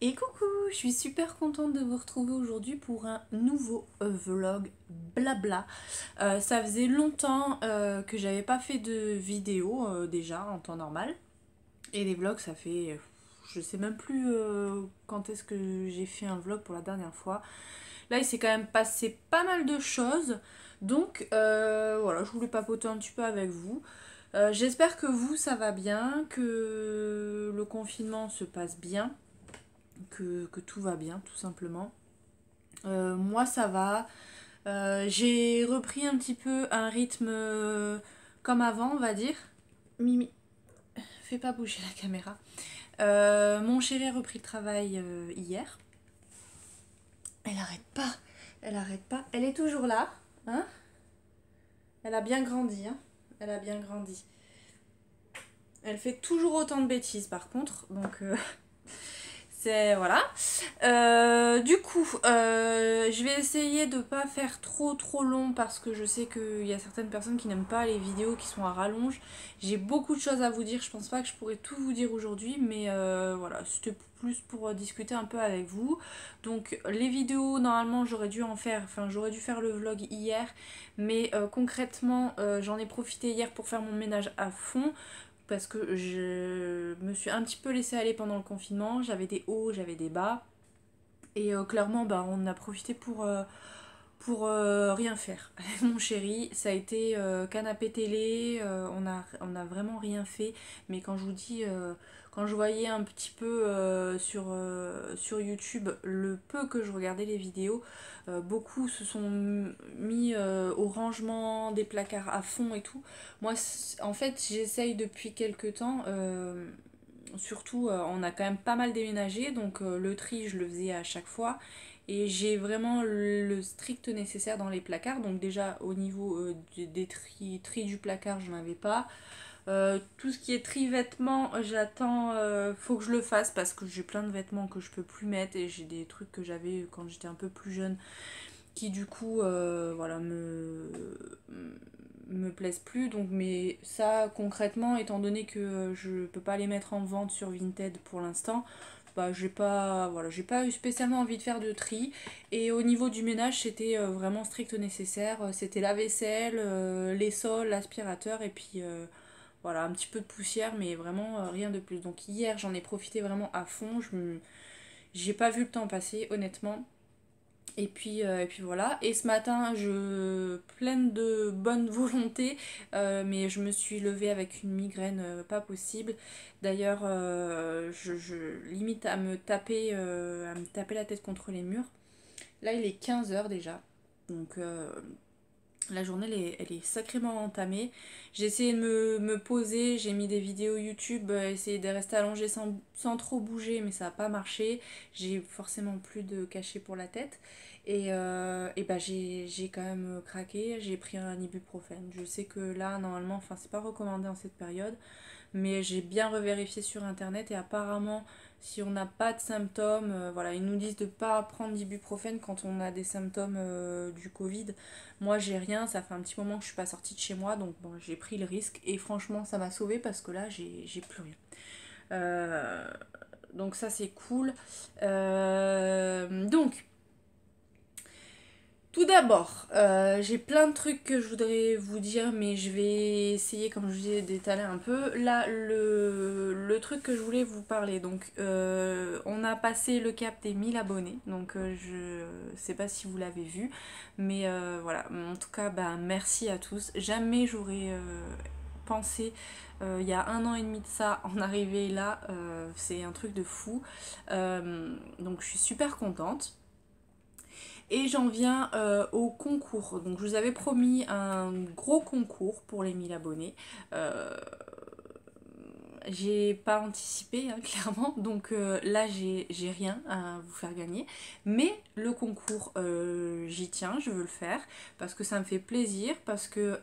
Et coucou, je suis super contente de vous retrouver aujourd'hui pour un nouveau vlog blabla. Ça faisait longtemps que j'avais pas fait de vidéo déjà en temps normal. Et les vlogs ça fait... je sais même plus quand est-ce que j'ai fait un vlog pour la dernière fois. Là il s'est quand même passé pas mal de choses. Donc voilà, je voulais papoter un petit peu avec vous. J'espère que vous ça va bien, que le confinement se passe bien. Que tout va bien tout simplement. Moi ça va. J'ai repris un petit peu un rythme comme avant on va dire. Mimi, fais pas bouger la caméra. Mon chéri a repris le travail hier. Elle arrête pas. Elle arrête pas. Elle est toujours là. Hein, elle a bien grandi. Hein, elle a bien grandi. Elle fait toujours autant de bêtises par contre. Donc c'est voilà. Du coup, je vais essayer de pas faire trop long parce que je sais qu'il y a certaines personnes qui n'aiment pas les vidéos qui sont à rallonge. J'ai beaucoup de choses à vous dire, je pense pas que je pourrais tout vous dire aujourd'hui, mais voilà, c'était plus pour discuter un peu avec vous. Donc les vidéos, normalement j'aurais dû en faire, enfin j'aurais dû faire le vlog hier, mais concrètement j'en ai profité hier pour faire mon ménage à fond parce que je me suis un petit peu laissée aller pendant le confinement, j'avais des hauts, j'avais des bas, et clairement bah, on a profité pour rien faire. Avec mon chéri, ça a été canapé télé, on a vraiment rien fait, mais quand je vous dis, quand je voyais un petit peu sur YouTube le peu que je regardais les vidéos, beaucoup se sont mis au rangement des placards à fond et tout. Moi, en fait, j'essaye depuis quelques temps. Surtout, on a quand même pas mal déménagé, donc le tri, je le faisais à chaque fois. Et j'ai vraiment le strict nécessaire dans les placards. Donc déjà, au niveau des tri du placard, je n'en avais pas. Tout ce qui est tri vêtements, j'attends, faut que je le fasse parce que j'ai plein de vêtements que je peux plus mettre. Et j'ai des trucs que j'avais quand j'étais un peu plus jeune qui du coup voilà me plaisent plus. Donc mais ça concrètement, étant donné que je peux pas les mettre en vente sur Vinted pour l'instant, bah j'ai pas eu spécialement envie de faire de tri. Et au niveau du ménage, c'était vraiment strict nécessaire. C'était la vaisselle, les sols, l'aspirateur et puis voilà un petit peu de poussière, mais vraiment rien de plus. Donc hier j'en ai profité vraiment à fond. J'ai pas vu le temps passer honnêtement. Et puis voilà. Et ce matin, pleine de bonne volonté, mais je me suis levée avec une migraine pas possible. D'ailleurs, limite à me taper la tête contre les murs. Là, il est 15 h déjà. Donc, la journée, elle est sacrément entamée. J'ai essayé de me poser, j'ai mis des vidéos YouTube, essayé de rester allongée sans trop bouger, mais ça n'a pas marché. J'ai forcément plus de cachet pour la tête. Et bah j'ai quand même craqué, j'ai pris un ibuprofène. Je sais que là, normalement, enfin, c'est pas recommandé en cette période, mais j'ai bien revérifié sur internet et apparemment si on n'a pas de symptômes, voilà, ils nous disent de ne pas prendre d'ibuprofène quand on a des symptômes du Covid. Moi j'ai rien, ça fait un petit moment que je suis pas sortie de chez moi, donc bon, j'ai pris le risque et franchement ça m'a sauvée parce que là j'ai plus rien. Euh, donc ça c'est cool. Donc tout d'abord, j'ai plein de trucs que je voudrais vous dire, mais je vais essayer, comme je vous disais, d'étaler un peu. Là, le truc que je voulais vous parler, donc on a passé le cap des 1000 abonnés, donc je sais pas si vous l'avez vu, mais voilà, en tout cas, bah, merci à tous. Jamais j'aurais pensé, il y a 1 an et demi de ça, en arriver là, c'est un truc de fou. Donc je suis super contente. Et j'en viens au concours. Donc je vous avais promis un gros concours pour les 1000 abonnés. Euh, j'ai pas anticipé hein, clairement, donc là j'ai rien à vous faire gagner. Mais le concours, j'y tiens, je veux le faire parce que ça me fait plaisir, parce que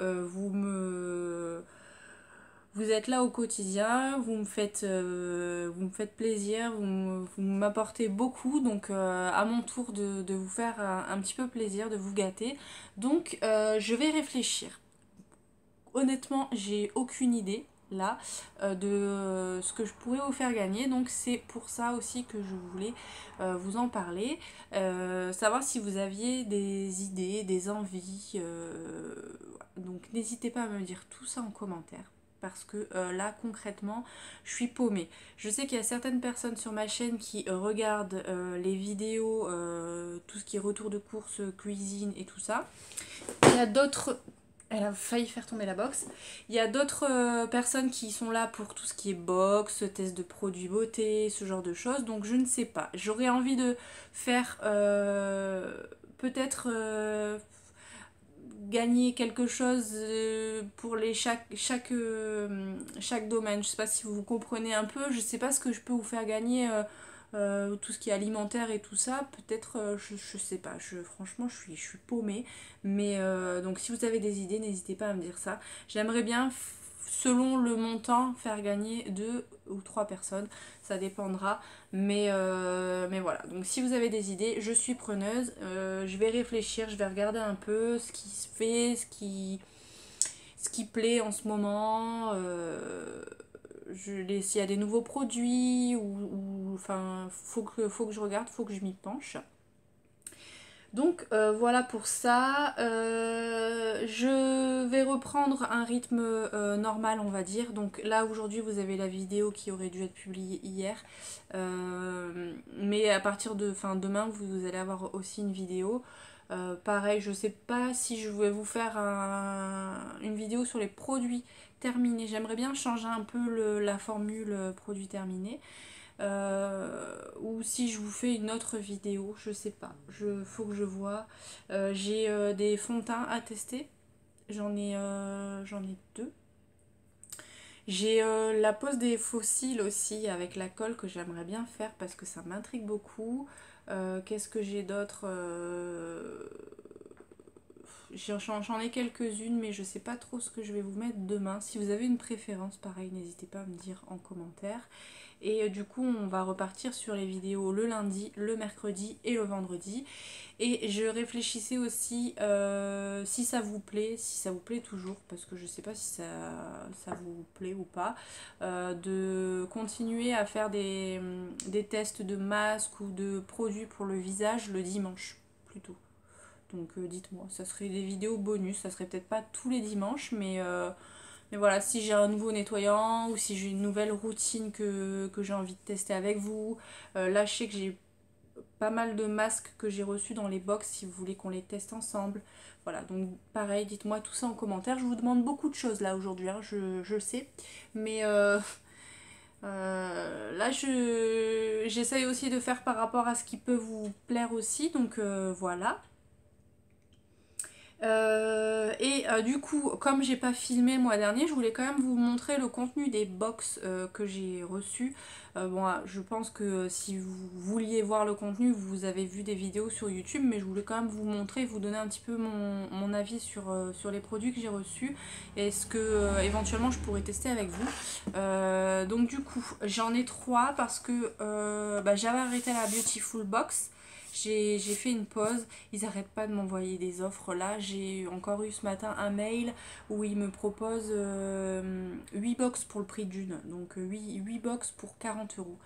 vous êtes là au quotidien, vous me faites plaisir, vous m'apportez beaucoup, donc à mon tour de vous faire un petit peu plaisir, de vous gâter. Donc je vais réfléchir. Honnêtement, j'ai aucune idée. là de ce que je pourrais vous faire gagner. Donc c'est pour ça aussi que je voulais vous en parler, savoir si vous aviez des idées, des envies, donc n'hésitez pas à me dire tout ça en commentaire. Parce que là concrètement je suis paumée. Je sais qu'il y a certaines personnes sur ma chaîne qui regardent les vidéos, tout ce qui est retour de course, cuisine et tout ça. Il y a d'autres... Elle a failli faire tomber la box. Il y a d'autres personnes qui sont là pour tout ce qui est box, test de produits beauté, ce genre de choses. Donc je ne sais pas. J'aurais envie de faire peut-être gagner quelque chose pour chaque domaine. Je sais pas si vous comprenez un peu. Je sais pas ce que je peux vous faire gagner. Tout ce qui est alimentaire et tout ça, peut-être, je sais pas, franchement je suis paumée, mais donc si vous avez des idées, n'hésitez pas à me dire ça. J'aimerais bien, selon le montant, faire gagner 2 ou 3 personnes, ça dépendra, mais voilà, donc si vous avez des idées, je suis preneuse, je vais réfléchir, je vais regarder un peu ce qui se fait, ce qui plaît en ce moment, s'il y a des nouveaux produits ou enfin faut que je regarde, faut que je m'y penche. Donc voilà pour ça. Je vais reprendre un rythme normal, on va dire. Donc là aujourd'hui vous avez la vidéo qui aurait dû être publiée hier, mais à partir de demain vous allez avoir aussi une vidéo. Pareil, je sais pas si je vais vous faire une vidéo sur les produits terminés. J'aimerais bien changer un peu la formule produits terminés. Ou si je vous fais une autre vidéo, je sais pas. Faut que je vois. J'ai des fonds de teint à tester. J'en ai 2. J'ai la pose des fossiles aussi avec la colle que j'aimerais bien faire parce que ça m'intrigue beaucoup. Qu'est-ce que j'ai d'autre J'en ai quelques-unes, mais je sais pas trop ce que je vais vous mettre demain. Si vous avez une préférence, pareil, n'hésitez pas à me dire en commentaire. Et du coup, on va repartir sur les vidéos le lundi, le mercredi et le vendredi. Et je réfléchissais aussi si ça vous plaît, si ça vous plaît toujours, parce que je sais pas si ça vous plaît ou pas, de continuer à faire des tests de masques ou de produits pour le visage le dimanche plutôt. Donc dites-moi, ça serait des vidéos bonus, ça serait peut-être pas tous les dimanches, mais voilà, si j'ai un nouveau nettoyant ou si j'ai une nouvelle routine que j'ai envie de tester avec vous. Là, je sais que j'ai pas mal de masques que j'ai reçus dans les box si vous voulez qu'on les teste ensemble. Voilà, donc pareil, dites-moi tout ça en commentaire. Je vous demande beaucoup de choses là aujourd'hui, hein, je sais. Mais là, j'essaye aussi de faire par rapport à ce qui peut vous plaire aussi. Donc voilà. Du coup, comme j'ai pas filmé le mois dernier, je voulais quand même vous montrer le contenu des box que j'ai reçus. Bon, je pense que si vous vouliez voir le contenu, vous avez vu des vidéos sur YouTube, mais je voulais quand même vous montrer, vous donner un petit peu mon avis sur les produits que j'ai reçus et ce que éventuellement je pourrais tester avec vous. Donc du coup, j'en ai 3 parce que j'avais arrêté la Beautiful Box. J'ai fait une pause, ils n'arrêtent pas de m'envoyer des offres là. J'ai encore eu ce matin un mail où ils me proposent 8 box pour le prix d'une, donc 8 box pour 40 euros.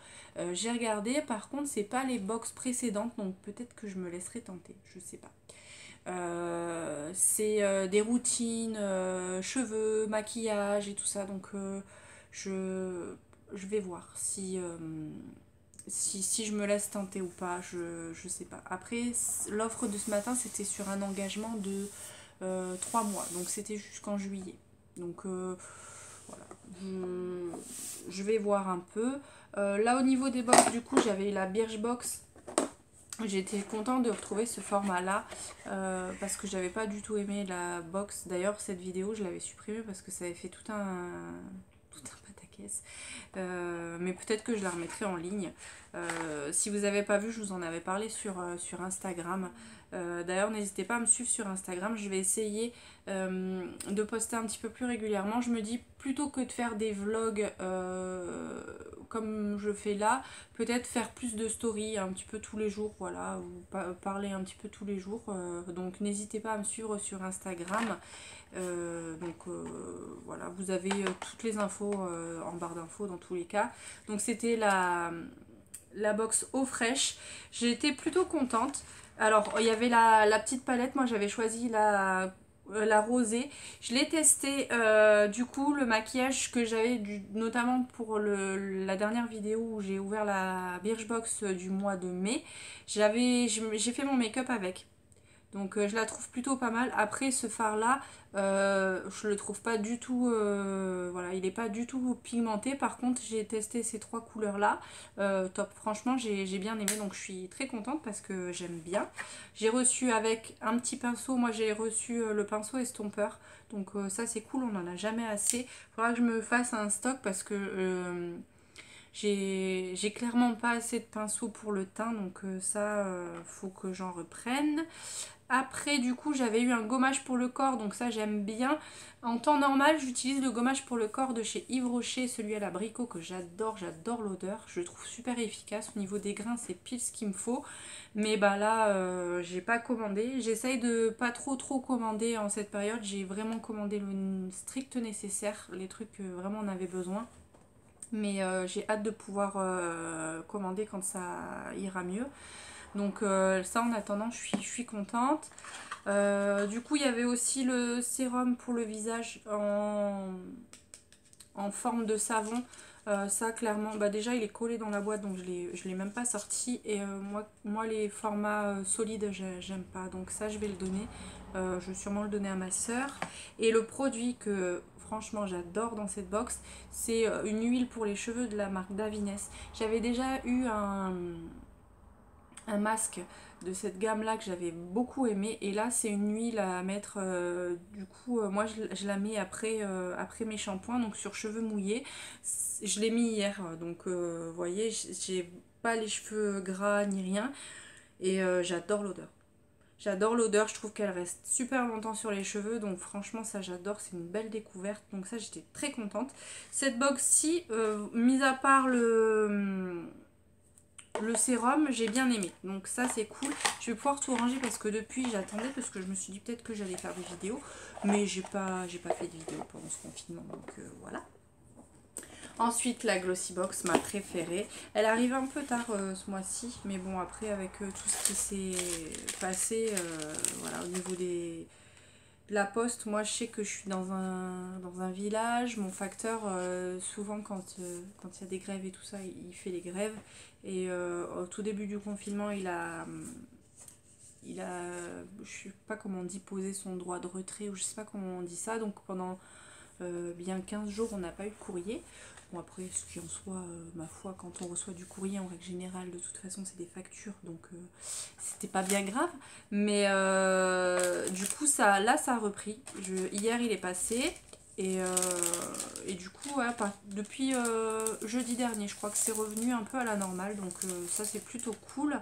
J'ai regardé, par contre c'est pas les box précédentes, donc peut-être que je me laisserai tenter, je sais pas. C'est des routines, cheveux, maquillage et tout ça, donc je vais voir si je me laisse tenter ou pas, je sais pas. Après, l'offre de ce matin, c'était sur un engagement de 3 mois, donc c'était jusqu'en juillet. Donc voilà, je vais voir un peu. Là, au niveau des box, du coup, j'avais la Birchbox. J'étais contente de retrouver ce format-là parce que j'avais pas du tout aimé la box. D'ailleurs, cette vidéo, je l'avais supprimée parce que ça avait fait tout un pataquès. Mais peut-être que je la remettrai en ligne. Si vous n'avez pas vu, je vous en avais parlé sur Instagram. D'ailleurs, n'hésitez pas à me suivre sur Instagram. Je vais essayer de poster un petit peu plus régulièrement. Je me dis, plutôt que de faire des vlogs comme je fais là, peut-être faire plus de stories un petit peu tous les jours, voilà, ou parler un petit peu tous les jours. Donc n'hésitez pas à me suivre sur Instagram. Voilà, vous avez toutes les infos en barre d'infos dans tous les cas. Donc c'était la box eau fraîche. J'ai été plutôt contente. Alors il y avait la petite palette, moi j'avais choisi la rosée. Je l'ai testé, du coup le maquillage que j'avais notamment pour la dernière vidéo où j'ai ouvert la Birchbox du mois de mai. J'ai fait mon make-up avec. Donc je la trouve plutôt pas mal. Après ce fard là, je le trouve pas du tout, voilà, il est pas du tout pigmenté. Par contre j'ai testé ces trois couleurs là, top, franchement j'ai bien aimé, donc je suis très contente parce que j'aime bien. J'ai reçu avec un petit pinceau, moi j'ai reçu le pinceau estompeur, donc ça c'est cool, on n'en a jamais assez. Faudra que je me fasse un stock parce que j'ai clairement pas assez de pinceaux pour le teint, donc ça faut que j'en reprenne. Après du coup j'avais eu un gommage pour le corps, donc ça j'aime bien. En temps normal j'utilise le gommage pour le corps de chez Yves Rocher, celui à l'abricot que j'adore l'odeur. Je le trouve super efficace, au niveau des grains c'est pile ce qu'il me faut. Mais bah là j'ai pas commandé, j'essaye de pas trop commander en cette période. J'ai vraiment commandé le strict nécessaire, les trucs que vraiment on avait besoin. Mais j'ai hâte de pouvoir commander quand ça ira mieux. Donc ça en attendant je suis contente. Du coup il y avait aussi le sérum pour le visage en forme de savon. Ça clairement, bah déjà il est collé dans la boîte donc je l'ai même pas sorti. Et moi les formats solides j'aime pas, donc ça je vais le donner. Je vais sûrement le donner à ma soeur. Et le produit que franchement j'adore dans cette box, c'est une huile pour les cheveux de la marque Davines. J'avais déjà eu un masque de cette gamme là que j'avais beaucoup aimé, et là c'est une huile à mettre, du coup moi je la mets après mes shampoings, donc sur cheveux mouillés. Je l'ai mis hier, donc vous voyez j'ai pas les cheveux gras ni rien, et j'adore l'odeur. J'adore l'odeur, je trouve qu'elle reste super longtemps sur les cheveux, donc franchement ça j'adore, c'est une belle découverte, donc ça j'étais très contente. Cette box-ci, mis à part le sérum, j'ai bien aimé, donc ça c'est cool. Je vais pouvoir tout ranger parce que depuis j'attendais, parce que je me suis dit peut-être que j'allais faire des vidéos, mais j'ai pas fait de vidéo pendant ce confinement, donc voilà. Ensuite la Glossy Box, ma préférée. Elle arrive un peu tard ce mois-ci, mais bon après avec tout ce qui s'est passé, voilà, au niveau de la poste, moi je sais que je suis dans un village. Mon facteur, souvent quand il y a des grèves et tout ça, il fait les grèves. Et au tout début du confinement, je sais pas comment on dit, posé son droit de retrait, ou je sais pas comment on dit ça. Donc pendant bien 15 jours, on n'a pas eu de courrier. Bon après, ce qui en soit, ma foi, quand on reçoit du courrier en règle générale, de toute façon c'est des factures, donc c'était pas bien grave. Mais du coup là ça a repris. Hier il est passé, et du coup ouais, depuis jeudi dernier je crois que c'est revenu un peu à la normale, donc ça c'est plutôt cool.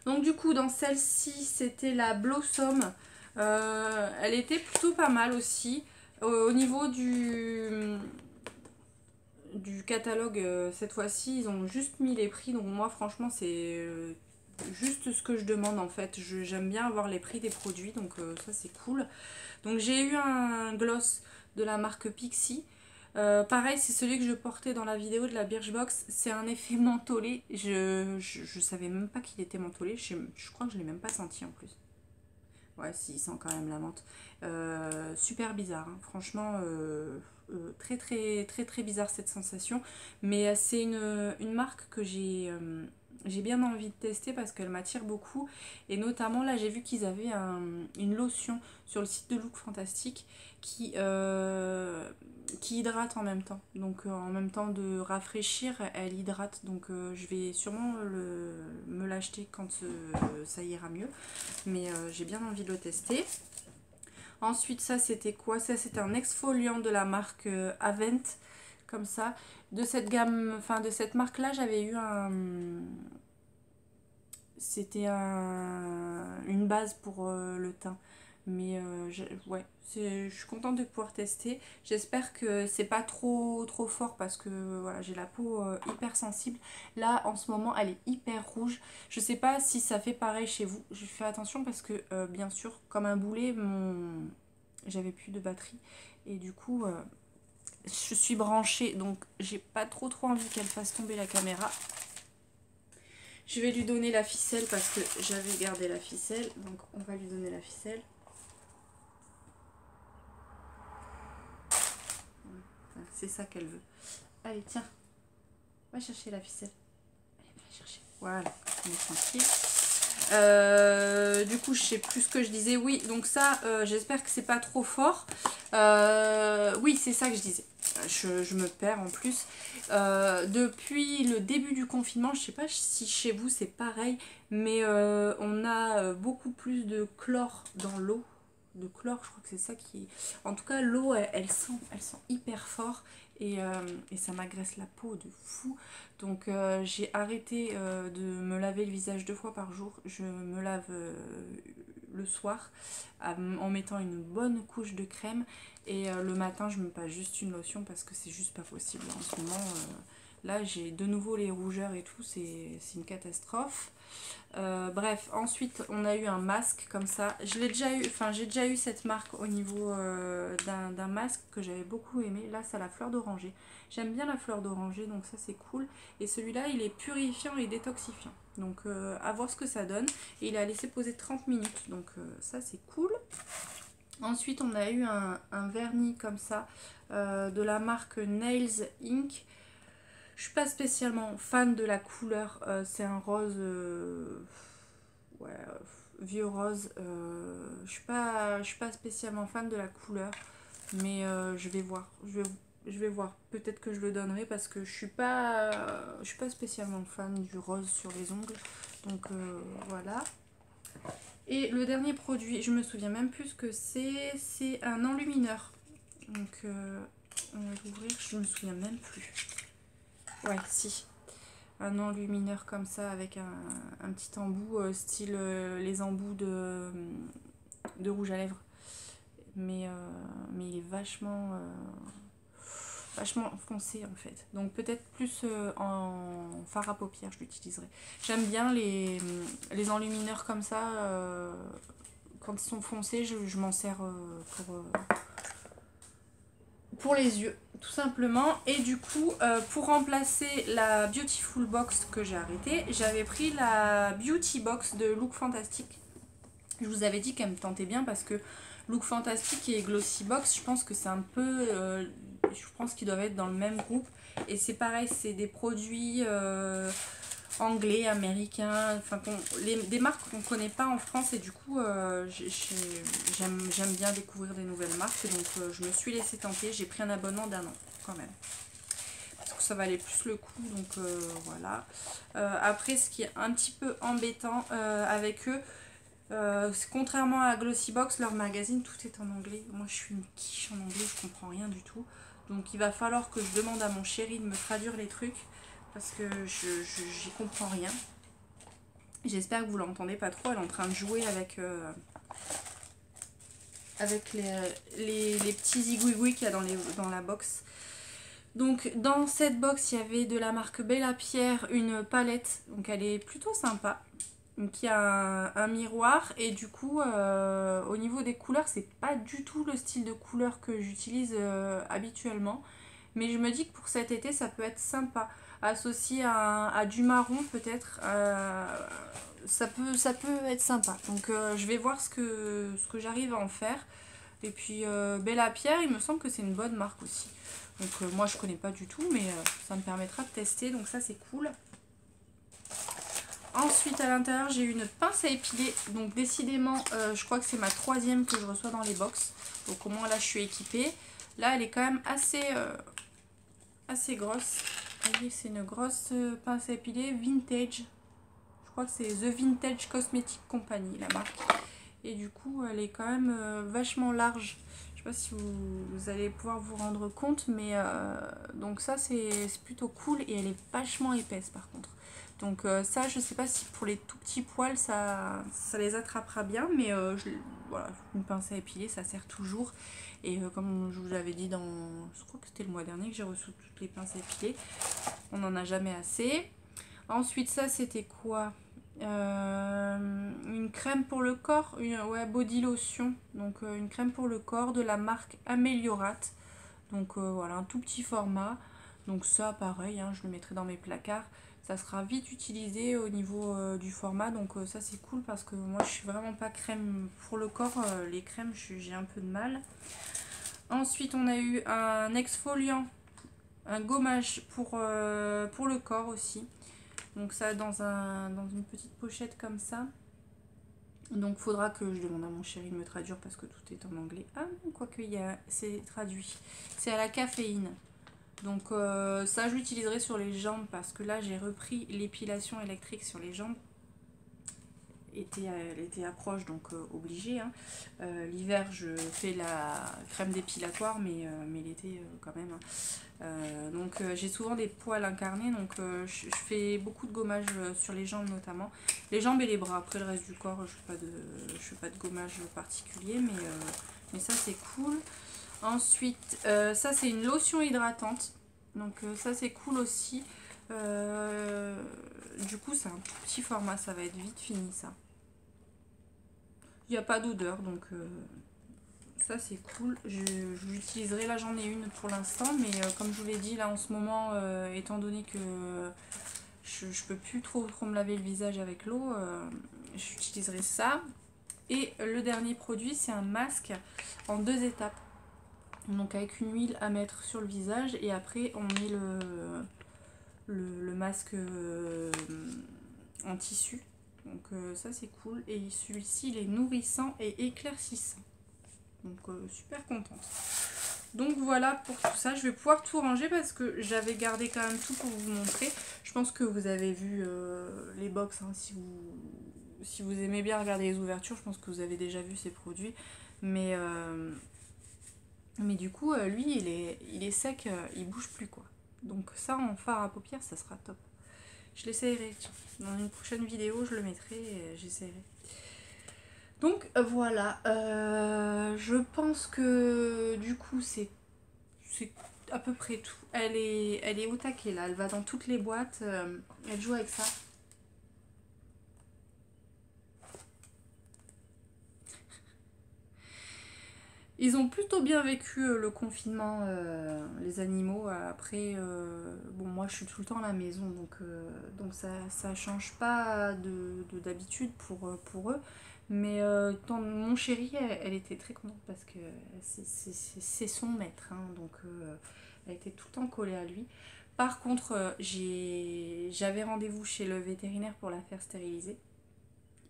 Donc du coup dans celle-ci c'était la Blossom. Elle était plutôt pas mal aussi. Au niveau du catalogue, cette fois-ci ils ont juste mis les prix, donc moi franchement c'est juste ce que je demande en fait. J'aime bien avoir les prix des produits, donc ça c'est cool. Donc j'ai eu un gloss de la marque Pixi. Pareil, c'est celui que je portais dans la vidéo de la Birchbox. C'est un effet mentholé. Je savais même pas qu'il était mentholé. Je crois que je l'ai même pas senti en plus. Ouais, si, il sent quand même la menthe. Super bizarre, hein. Franchement, très bizarre cette sensation. Mais c'est une marque que j'ai bien envie de tester parce qu'elle m'attire beaucoup. Et notamment là j'ai vu qu'ils avaient une lotion sur le site de Look Fantastique qui hydrate en même temps. Donc en même temps de rafraîchir, elle hydrate. Donc je vais sûrement me l'acheter quand ça ira mieux. Mais j'ai bien envie de le tester. Ensuite ça c'était quoi? Ça c'était un exfoliant de la marque Avent comme ça. De cette gamme, enfin de cette marque là, j'avais eu c'était une base pour le teint. Mais ouais, je suis contente de pouvoir tester. J'espère que c'est pas trop fort parce que voilà, j'ai la peau hyper sensible. Là en ce moment elle est hyper rouge. Je sais pas si ça fait pareil chez vous. Je fais attention parce que bien sûr comme un boulet, j'avais plus de batterie. Et du coup je suis branchée donc j'ai pas trop envie qu'elle fasse tomber la caméra. Je vais lui donner la ficelle parce que j'avais gardé la ficelle. Donc on va lui donner la ficelle. C'est ça qu'elle veut. Allez, tiens. Va chercher la ficelle. Allez, va la chercher. Voilà, on est tranquille. Du coup, je sais plus ce que je disais. Oui, donc ça, j'espère que c'est pas trop fort. Oui, c'est ça que je disais. Je me perds en plus. Depuis le début du confinement, je sais pas si chez vous c'est pareil, mais on a beaucoup plus de chlore dans l'eau. De chlore, je crois que c'est ça qui est... En tout cas, l'eau, elle sent hyper fort et ça m'agresse la peau de fou. Donc j'ai arrêté de me laver le visage 2 fois par jour. Je me lave le soir en mettant une bonne couche de crème et le matin je me passe juste une lotion parce que c'est juste pas possible en ce moment. Là j'ai de nouveau les rougeurs et tout, c'est une catastrophe. Bref, ensuite on a eu un masque comme ça. Je l'ai déjà eu, enfin j'ai déjà eu cette marque au niveau d'un masque que j'avais beaucoup aimé. Là c'est la fleur d'oranger. J'aime bien la fleur d'oranger donc ça c'est cool. Et celui-là il est purifiant et détoxifiant. Donc à voir ce que ça donne. Et il a laissé poser 30 minutes donc ça c'est cool. Ensuite on a eu un vernis comme ça de la marque Nails Inc. Je suis pas spécialement fan de la couleur, c'est un rose, ouais, vieux rose. Je suis pas spécialement fan de la couleur, mais je vais voir. Je vais voir. Peut-être que je le donnerai parce que je suis pas spécialement fan du rose sur les ongles. Donc voilà. Et le dernier produit, je me souviens même plus ce que c'est un enlumineur. Donc on va l'ouvrir, je me souviens même plus. Ouais, si. Un enlumineur comme ça avec un petit embout style les embouts de rouge à lèvres. Mais il est vachement foncé en fait. Donc peut-être plus en fard à paupières je l'utiliserai. J'aime bien les enlumineurs comme ça. Quand ils sont foncés, je m'en sers pour les yeux tout simplement. Et du coup pour remplacer la Beautiful Box que j'ai arrêtée, j'avais pris la Beauty Box de Look Fantastic. Je vous avais dit qu'elle me tentait bien parce que Look Fantastic et Glossy Box, je pense que c'est un peu je pense qu'ils doivent être dans le même groupe. Et c'est pareil, c'est des produits anglais, américains, enfin des marques qu'on ne connaît pas en France. Et du coup j'aime bien découvrir des nouvelles marques. Donc je me suis laissée tenter, j'ai pris un abonnement d'1 an quand même. Parce que ça valait plus le coup, donc voilà. Après ce qui est un petit peu embêtant avec eux, contrairement à Glossybox, leur magazine tout est en anglais. Moi je suis une quiche en anglais, je comprends rien du tout. Donc il va falloir que je demande à mon chéri de me traduire les trucs parce que j'y comprends rien. J'espère que vous l'entendez pas trop, elle est en train de jouer avec les petits zigouigouis qu'il y a dans la box. Donc dans cette box il y avait de la marque Bella Pierre une palette, donc elle est plutôt sympa. Donc il y a un miroir et du coup au niveau des couleurs c'est pas du tout le style de couleur que j'utilise habituellement, mais je me dis que pour cet été ça peut être sympa associé à du marron peut-être, ça peut être sympa. Donc je vais voir ce que j'arrive à en faire. Et puis Bella Pierre, il me semble que c'est une bonne marque aussi. Donc moi je connais pas du tout, mais ça me permettra de tester, donc ça c'est cool. Ensuite à l'intérieur j'ai une pince à épiler, donc décidément je crois que c'est ma 3e que je reçois dans les box. Donc au moins là je suis équipée. Là elle est quand même assez grosse. Vous voyez, c'est une grosse pince à épiler vintage. Je crois que c'est The Vintage Cosmetic Company la marque. Et du coup elle est quand même vachement large. Je pas si vous allez pouvoir vous rendre compte, mais donc ça c'est plutôt cool et elle est vachement épaisse par contre. Donc ça je sais pas si pour les tout petits poils ça les attrapera bien, mais voilà, une pince à épiler ça sert toujours. Et comme je vous l'avais dit je crois que c'était le mois dernier que j'ai reçu toutes les pinces à épiler, on n'en a jamais assez. Ensuite ça c'était quoi? Une crème pour le corps, ouais, body lotion, donc une crème pour le corps de la marque Améliorate, donc voilà, un tout petit format, donc ça pareil, hein, je le mettrai dans mes placards, ça sera vite utilisé au niveau du format, donc ça c'est cool parce que moi je suis vraiment pas crème pour le corps, les crèmes j'ai un peu de mal. Ensuite on a eu un exfoliant, un gommage pour le corps aussi. Donc ça dans une petite pochette comme ça. Donc faudra que je demande à mon chéri de me traduire parce que tout est en anglais. Ah non, quoique c'est traduit. C'est à la caféine. Donc ça je l'utiliserai sur les jambes parce que là j'ai repris l'épilation électrique sur les jambes. L'été approche donc obligé. Hein. L'hiver je fais la crème dépilatoire mais l'été quand même. Hein. Donc j'ai souvent des poils incarnés donc je fais beaucoup de gommage sur les jambes notamment. Les jambes et les bras, après le reste du corps je fais pas de gommage particulier mais ça c'est cool. Ensuite ça c'est une lotion hydratante donc ça c'est cool aussi. Du coup c'est un tout petit format, ça va être vite fini ça. Il n'y a pas d'odeur donc ça c'est cool. Je l'utiliserai, là j'en ai une pour l'instant mais comme je vous l'ai dit là en ce moment étant donné que je peux plus trop me laver le visage avec l'eau, j'utiliserai ça. Et le dernier produit c'est un masque en 2 étapes. Donc avec une huile à mettre sur le visage et après on met le masque en tissu. Donc ça c'est cool. Et celui-ci il est nourrissant et éclaircissant. Donc super contente. Donc voilà pour tout ça. Je vais pouvoir tout ranger parce que j'avais gardé quand même tout pour vous montrer. Je pense que vous avez vu les box. Hein, si vous aimez bien regarder les ouvertures, je pense que vous avez déjà vu ces produits. Mais du coup, lui, il est sec, il bouge plus quoi. Donc ça en fard à paupières, ça sera top. Je l'essayerai. Dans une prochaine vidéo, je le mettrai et j'essayerai. Donc voilà, je pense que du coup c'est à peu près tout. Elle est au taquet là, elle va dans toutes les boîtes, elle joue avec ça. Ils ont plutôt bien vécu le confinement, les animaux. Après, bon, moi je suis tout le temps à la maison, donc ça change pas d'habitude pour eux. Mais mon chéri, elle était très contente parce que c'est son maître, hein, donc elle était tout le temps collée à lui. Par contre, j'avais rendez-vous chez le vétérinaire pour la faire stériliser.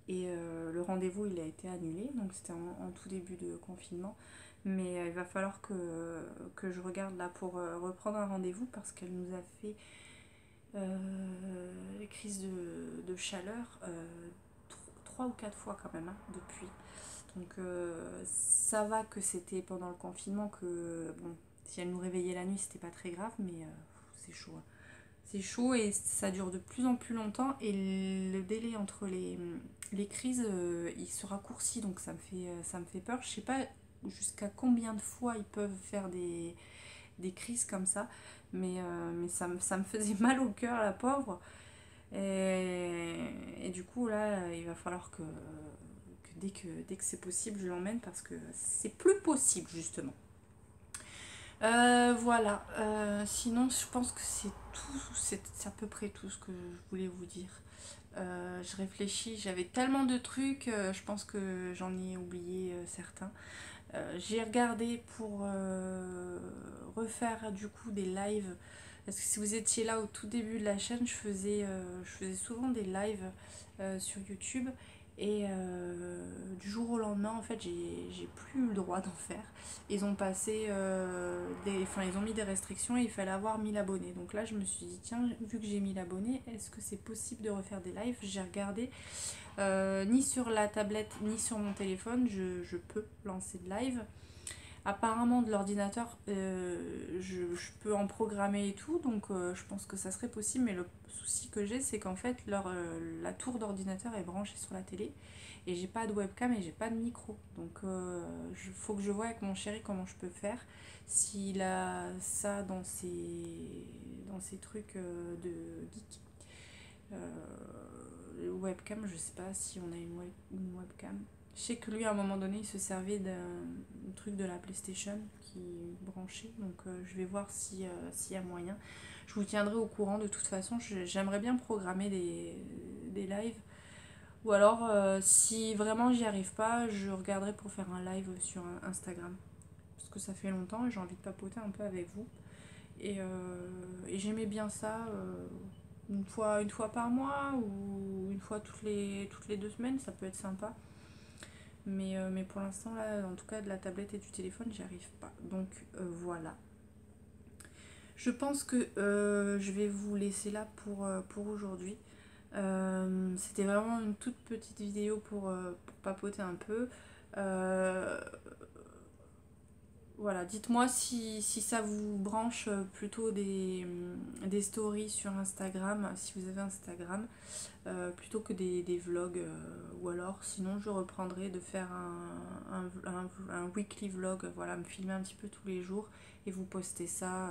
Et le rendez-vous il a été annulé, donc c'était en tout début de confinement. Mais il va falloir que je regarde là pour reprendre un rendez-vous parce qu'elle nous a fait les crises de chaleur 3 ou 4 fois quand même hein, depuis. Donc ça va que c'était pendant le confinement que bon, si elle nous réveillait la nuit c'était pas très grave, mais c'est chaud. Hein. C'est chaud et ça dure de plus en plus longtemps et le délai entre les crises il se raccourcit donc ça me fait peur. Je sais pas jusqu'à combien de fois ils peuvent faire des crises comme ça mais ça me faisait mal au cœur la pauvre et du coup là il va falloir que dès que c'est possible je l'emmène parce que c'est plus possible justement. Voilà, sinon je pense que c'est tout, c'est à peu près tout ce que je voulais vous dire. Je réfléchis, j'avais tellement de trucs, je pense que j'en ai oublié certains. J'ai regardé pour refaire du coup des lives, parce que si vous étiez là au tout début de la chaîne, je faisais souvent des lives sur YouTube. Et du jour au lendemain, en fait, j'ai plus eu le droit d'en faire. Ils ont passé ils ont mis des restrictions et il fallait avoir 1000 abonnés. Donc là, je me suis dit, tiens, vu que j'ai 1000 abonnés, est-ce que c'est possible de refaire des lives? J'ai regardé, ni sur la tablette, ni sur mon téléphone, je peux lancer de live. apparemment de l'ordinateur, je peux en programmer et tout, donc je pense que ça serait possible, mais le souci que j'ai, c'est qu'en fait, la tour d'ordinateur est branchée sur la télé, et j'ai pas de webcam et j'ai pas de micro. Donc il faut que je vois avec mon chéri comment je peux faire, s'il a ça dans ses trucs de geek. Webcam, je sais pas si on a une webcam. Je sais que lui, à un moment donné, il se servait d'un truc de la PlayStation qui branchait. Donc je vais voir s'il y a moyen. Je vous tiendrai au courant de toute façon. J'aimerais bien programmer des lives. Ou alors, si vraiment j'y arrive pas, je regarderai pour faire un live sur Instagram. Parce que ça fait longtemps et j'ai envie de papoter un peu avec vous. Et j'aimais bien ça. Une fois par mois ou une fois toutes les 2 semaines, ça peut être sympa. Mais pour l'instant, là, en tout cas, de la tablette et du téléphone, j'y arrive pas. Donc voilà. Je pense que je vais vous laisser là pour aujourd'hui. C'était vraiment une toute petite vidéo pour papoter un peu. Voilà, dites-moi si ça vous branche plutôt des stories sur Instagram, si vous avez Instagram, plutôt que des vlogs, ou alors sinon je reprendrai de faire un weekly vlog, voilà, me filmer un petit peu tous les jours et vous poster ça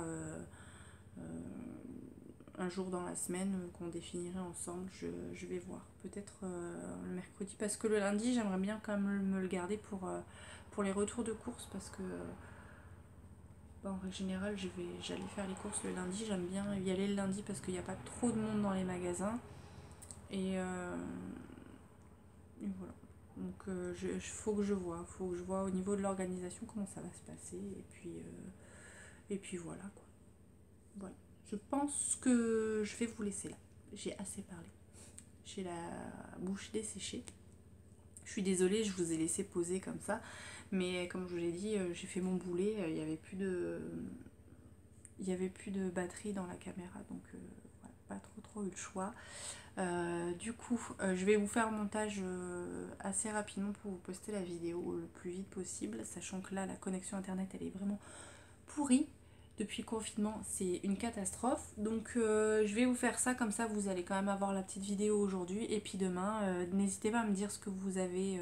un jour dans la semaine qu'on définirait ensemble. Je vais voir, peut-être le mercredi, parce que le lundi j'aimerais bien quand même me le garder pour les retours de course, parce que en règle générale, j'allais faire les courses le lundi. J'aime bien y aller le lundi parce qu'il n'y a pas trop de monde dans les magasins. Et voilà. Donc faut que je vois au niveau de l'organisation comment ça va se passer. Et puis voilà quoi. Voilà. Je pense que je vais vous laisser là. J'ai assez parlé. J'ai la bouche desséchée. Je suis désolée, je vous ai laissé poser comme ça. Mais comme je vous l'ai dit, j'ai fait mon boulet. Il n'y avait plus de batterie dans la caméra, donc voilà, pas trop eu le choix. Du coup, je vais vous faire un montage assez rapidement pour vous poster la vidéo le plus vite possible, sachant que là, la connexion internet, elle est vraiment pourrie. Depuis le confinement, c'est une catastrophe. Donc je vais vous faire ça, comme ça vous allez quand même avoir la petite vidéo aujourd'hui. Et puis demain, n'hésitez pas à me dire ce que vous avez,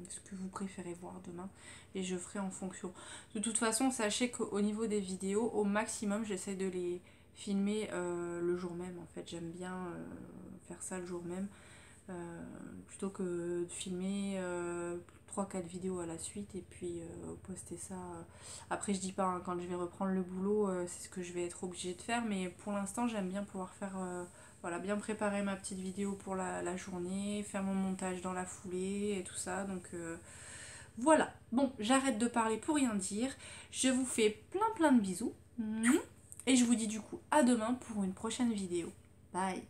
ce que vous préférez voir demain. Et je ferai en fonction. De toute façon, sachez qu'au niveau des vidéos, au maximum, j'essaie de les filmer le jour même. En fait, j'aime bien faire ça le jour même. Plutôt que de filmer 3-4 vidéos à la suite et puis poster ça. Après je dis pas, hein, quand je vais reprendre le boulot, c'est ce que je vais être obligée de faire, mais pour l'instant j'aime bien pouvoir faire, voilà, bien préparer ma petite vidéo pour la journée, faire mon montage dans la foulée et tout ça, donc voilà. Bon, j'arrête de parler pour rien dire, je vous fais plein de bisous, et je vous dis du coup à demain pour une prochaine vidéo. Bye.